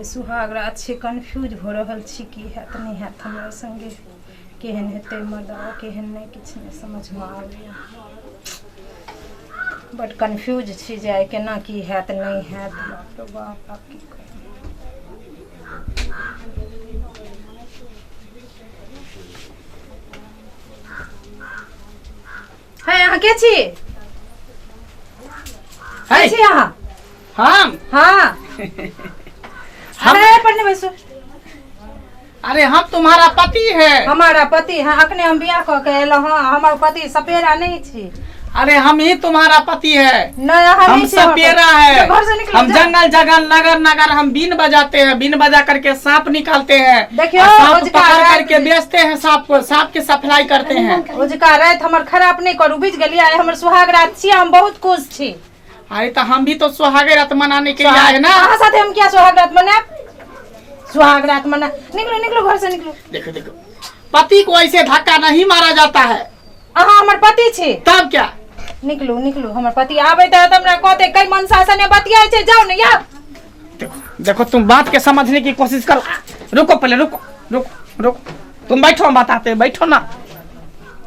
आइ सुहाग रात छी कन्फ्यूज हो रहल छी की हैत नहीं हैत हमरा संगे केहन हेतै मर्दवा केहन नहीं किछ नहीं समझ में आबैया बट कन्फ्यूज छी जे आइ केना की हैत नहीं हैत बाप रे बाप आब की है अहाँ के छी है छी अहाँ हम हाँ पढ़ने बैसो। अरे हम तुम्हारा पति है। हमारा पति है अखने हम बियाह क के एलो हां हमार पति सपेरा नहीं छी। अरे हम ही तुम्हारा पति है। नहीं हम सपेरा है। हम जंगल जंगल नगर नगर हम बीन बजाते हैं बीन बजा करके सांप निकालते हैं। देखियो सांप पकड़ करके बेचते हैं सांप को सांप की सफाई करते हैं। उजका रात हमर खराब नहीं करू बुझ गेलिए हमर सुहाग रात छी हम बहुत खुश छी। अरे तो हम भी तो सुहाग रात मनाने के लिए आए ना। कहां साथे हम क्या सुहाग रात मनाएं सुहाग रात मना निकलो निकलो घर से निकलो। देखो देखो पति को ऐसे धक्का नहीं मारा जाता है। अहाँ हमर पति छी तब क्या निकलो निकलो हमर पति आबे त हमरा कहते कई मनसा से ने बतियाई छे जाओ न या। देखो देखो तुम बात के समझने की कोशिश करो। रुको पहले रुको रुको रुको तुम बैठो हम बताते हैं बैठो ना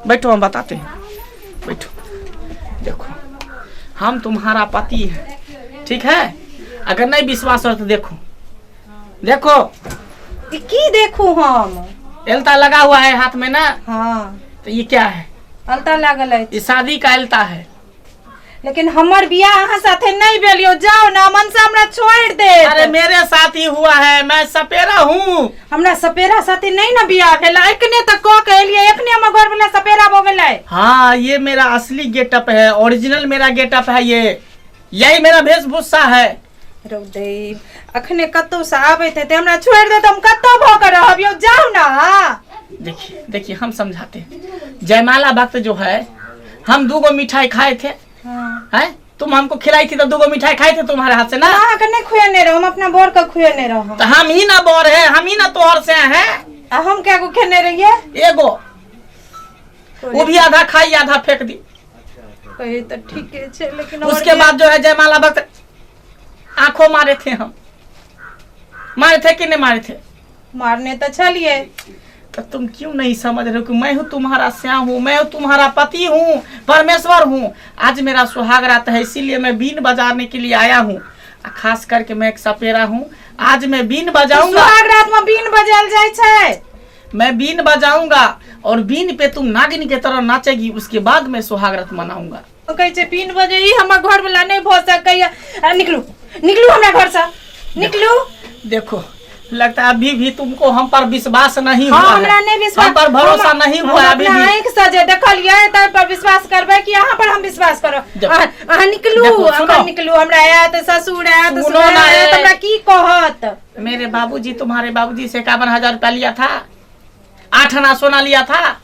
बैठो हम बताते हैं बैठो। देखो हम तुम्हारा पति है ठीक है अगर नहीं विश्वास हो तो देखो देखो की देखो हम एल्ता लगा हुआ है हाथ में ना। हाँ तो ये क्या है अलता लागल है ये शादी का एल्ता है। लेकिन हमर बियाह अहाँ साथे नहीं भेलियो जाओ ना मनसा हमरा छोड़ दे। अरे मेरे साथ ही हुआ है मैं सपेरा हूँ। हमरा सपेरा साथे नहीं ना बियाह भेला एकने तक कह के एलिए एकने हमर घर वाला सपेरा हो गेलै। हाँ ये मेरा असली गेटअप है ओरिजिनल मेरा गेटअप है ये यही मेरा वेशभूषा है। रौदेव अखने कत्तो से आवे थे ते हमरा छोड़ दे तो हम कत्तो भ के रहबियो जाओ ना। देखिए देखिए हम समझाते हैं जयमाला वक्त जो है हम 2 मिठाई खाए थे। हाँ। है तुम हमको खिलाई थी तो 2 मिठाई खाए थे तुम्हारे हाथ से ना। अहाँ के नहीं खुएने रहो हम अपना बोर का खुएने रहो। तो हम ही ना बोर है हम ही ना तोहर से हैं। हम क्या को खेने रहिए एगो वो भी आधा खाई आधा फेंक दी। कहे तो ठीक है लेकिन उसके बाद जो है जयमाला वक्त आंखों मारे थे हम मारे थे कि नहीं मारे थे मारने तो चलिए। तो तुम क्यों नहीं समझ रहे हो कि मैं हूँ तुम्हारा श्याम हूँ मैं हूँ तुम्हारा पति हूँ परमेश्वर हूँ। आज मेरा सुहाग रात है इसीलिए मैं बीन बजाने के लिए आया हूँ। खास करके मैं एक सपेरा हूँ आज मैं बीन बजाऊंगा। सुहाग रात में बीन बजाल जाए छे। मैं बीन बजाऊंगा और बीन पे तुम नागिन के तरह नाचेगी उसके बाद मैं सुहाग रात मनाऊंगा। तो कहे छे बीन बजे ही हमर घर वाला नहीं भ सकैया निकलू निकलू हमरा घर से निकलू। देखो लगता है अभी भी तुमको हम पर विश्वास नहीं हुआ हाँ, हमरा नहीं विश्वास हम पर भरोसा नहीं हुआ अभी भी। आंख से जे देखलिए त पर विश्वास करबे कि यहाँ पर हम विश्वास करो। अहाँ निकलू अखन निकलू हमरा आयत ससुर आयत ससुर आयत हमरा की कहत। मेरे बाबूजी तुम्हारे बाबूजी से 51,000 रुपया लिया था 8 आना सोना लिया था।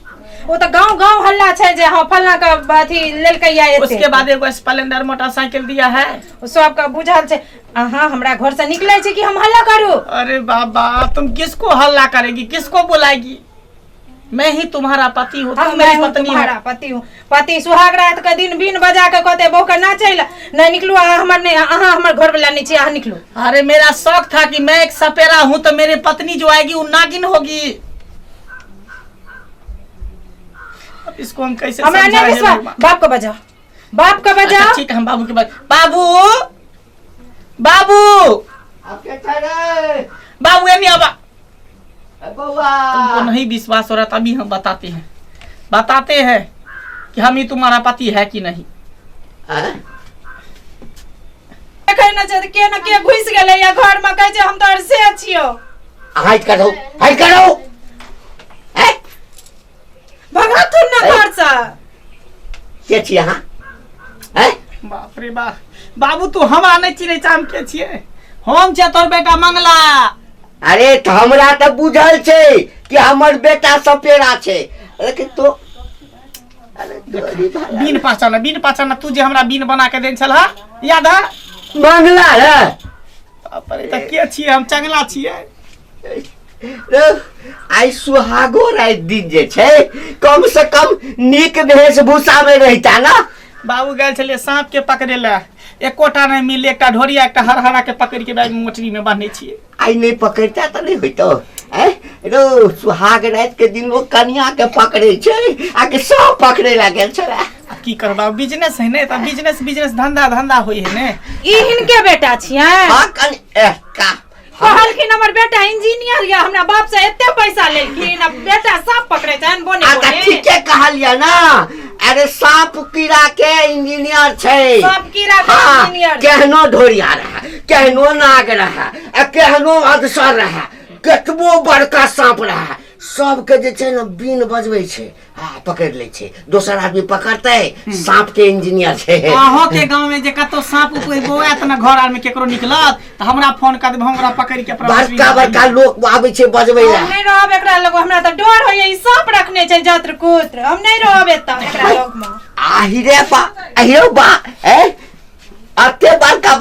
वो तो गांव गांव हल्ला छे जे हां फलना का अथी लेलकैया एते। उसके बाद एगो स्प्लेंडर मोटरसाइकिल दिया है सब का बुझल छे। अहाँ हमरा घर से निकले छे कि हम हल्ला करू। अरे बाबा तुम किसको हल्ला करेगी किसको बुलाएगी मैं ही तुम्हारा पति हूँ तुम मेरी पत्नी हो। तुम्हारा पति हूँ पति सुहाग रात के दिन बीन बजा के कहते बहू के नाचे नहीं निकलू हमर नहीं अहाँ हमर घर वाला नहीं छे अहाँ निकलू। अरे मेरा शौक था कि मैं एक सपेरा हूँ तो मेरी पत्नी जो आएगी वो नागिन होगी। इसको हम कैसे समझाएं? बाप का बजा बाप का बजा। अच्छा, ठीक है हम बाबू के बजा बाबू बाबू बाबू ये नहीं आवा तुमको नहीं विश्वास हो रहा तभी हम बताते हैं कि हम ही तुम्हारा पति है कि नहीं। के न के घुस गेले या घर में कहे हम तो से छियो। हाइट करो भगा तू न घर से के छी अहाँ हैं। बाप रे बाप बाबू तू हमरा नहीं चिन्हे चाम के छिए हम छे तोर बेटा मंगला। अरे तो हमरा तो बुझल छे कि हमर बेटा सपेरा छे लेकिन तो बीन पहचाना तू जे हमरा बीन बना के देन छल याद है मंगला रे। बाप रे त के छिए हम चंगला छिए। आई सुहागो रात दिन जे छे कम से कम नीक वेशभूषा में रहता ना। बाबू गए छले सांप के पकड़े ला एकोटा नहीं मिले एक ढोरिया एक हरहरा के पकड़ के मोटरी में बांधे छिए। आई नहीं पकड़ता तो नहीं होई तो रो सुहाग रात के दिन वो कन्या के पकड़े छे आके सब पकड़े लगे छला की करबा बिजनेस है ने त बिजनेस धंधा होई है ने ई हिनके बेटा छियै हां का कहलखिन हमर बेटा इंजीनियर या हमरा बाप से एते पैसा लेलखिन अब बेटा सांप पकड़े छन बोने आ ठीके कहलिया ना अरे सांप कीड़ा के इंजीनियर छे सांप कीड़ा के इंजीनियर केहनो ढोरिया रहा केहनो नाग रहा केहनो अधसर रहा केतबो बड़का सांप रहा सबके जे छै न बीन बजबै छै पकड़ ले छै दोसर आदमी पकड़ते सांप के इंजीनियर छै अहाँ के गांव में जे कतो सांप कोई बोया त न घर आर में केकरो निकलत त हमरा फोन कर देब हमरा पकड़ के बड़का लोग आबै छै बजबै ला हम नहीं रहब एकरा लग हमरा त डर होय ई सांप रखने छै जत्र कुत्र हम नहीं रहब एत एकरा लग में आहिरे बा अते बड़का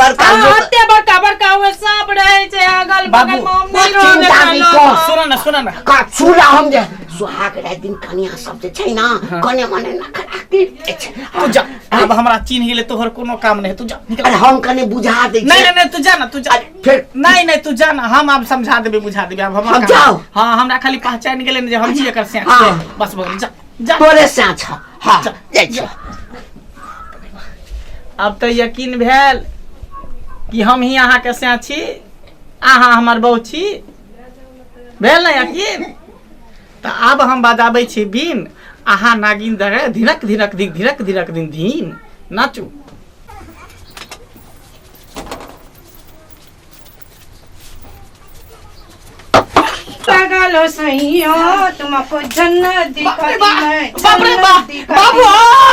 वो सांप रहे छै अगल बगल में हम नहीं रहब एकरा लग सुन ना का छुरा हम जे सुहाग रात दिन कन्या सब जे छै ना कन्या माने ना खड़ा तू जा अब हमरा चिन्ह गेले तोहर कोनो काम नहीं तू जा अरे हम कने बुझा दे नहीं तू जा ना तू जा फिर नहीं तू जा ना हम अब समझा देबे बुझा देबे अब हम जाओ हां हमरा खाली पहचान गेले जे हम छी एकर से बस जा तोरे से छ हां जाय छ अब तो यकीन भेल कि हम ही अहाँ के से छी अहाँ हमर बहू छी भेल ना यकीन तो अब हम बजाबै छी बीन अहाँ नागिन दरे धीरक दिन धीन नाचू पागलो सैया तुमको जन्नत दिखाती मैं बाप रे बाबू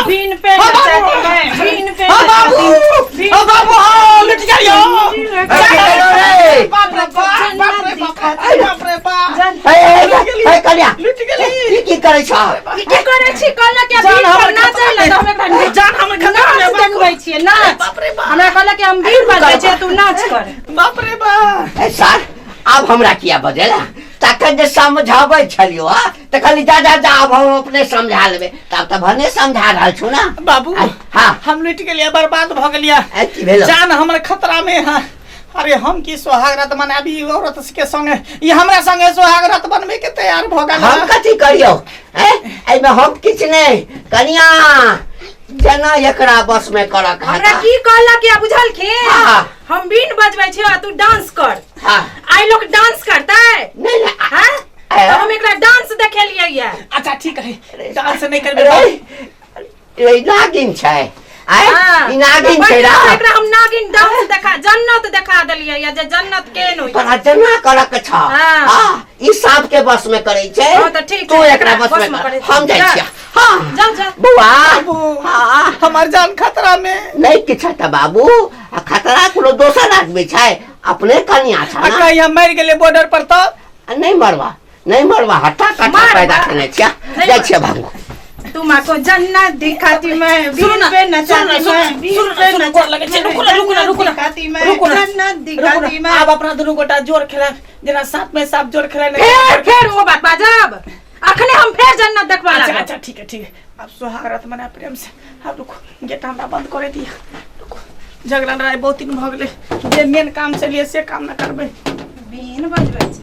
बीन पे नचाती मैं बीन पे बाबू लुट गया बाप रे बाप ए कन्या लुट गेली की करे छ की करे छी कहला के बीन पर नाचै ल हम एकरा जान हम खतरा में देखबै छियै नाच हमरा कहला के हम बीन बजाबै छियै तू नाच कर बाप रे बाप ए सर अब हमरा किया बजेला तखन जे समझाबै छलियो त खाली जा अब हम अपने समझा लेबे तब त भने समझा रहल छु ना बाबू हां हम लुट गेलिया बर्बाद भ गेलिया जान हमर खतरा में है अरे हम की सोहाग रात मनाबी औरत के संगे ई हमरा संगे सोहाग रात बनबे के तैयार भ गेल हम कथि करियो ए में हम किछ नहीं कन्या जना एकरा बस में करक हमरा की कहला के बुझल के हम बीन बजबै छी तू डांस कर हां आई लोग डांस करता है नहीं हां तो हम एकरा डांस देखेलिए ये अच्छा ठीक है डांस नहीं करबे ए नागिन छै ई नागिन छै रा एकरा हम नागिन डांस देखा जन्नत देखा देलिए या जे जन्नत केन होय पर जना करक छ हां ई सांप के बस में करे छै हां त ठीक तू एकरा बस में हम जाय छी हां जा बुआ हां हमर जान खतरा में नहीं किछ त बाबू खतरा कोनो दोसर आदमी छै अपने कन्या छ ना अगर हम मर गेले बॉर्डर पर तो नहीं मरवा हटा कटा पैदा करने छिया जाय छी बाबू तुमको जन्नत दिखाती मैं बीन पे नचाती मैं बीन पे नचाती लगे छे रुको ना दिखाती मैं जन्नत दिखाती मैं अब अपना दोनों गोटा जोर खेला जना साथ में साथ जोर खेला फिर वो बात बाजब अखने हम फिर जन्नत देखवा लगा अच्छा ठीक है अब सोहाग रात मना प्रेम से अब रुको गेट हमरा बंद करे दिया रुको झगड़ा लड़ाई बहुत दिन भ गेले जे मेन काम चलिए से काम ना करबे बीन बजबै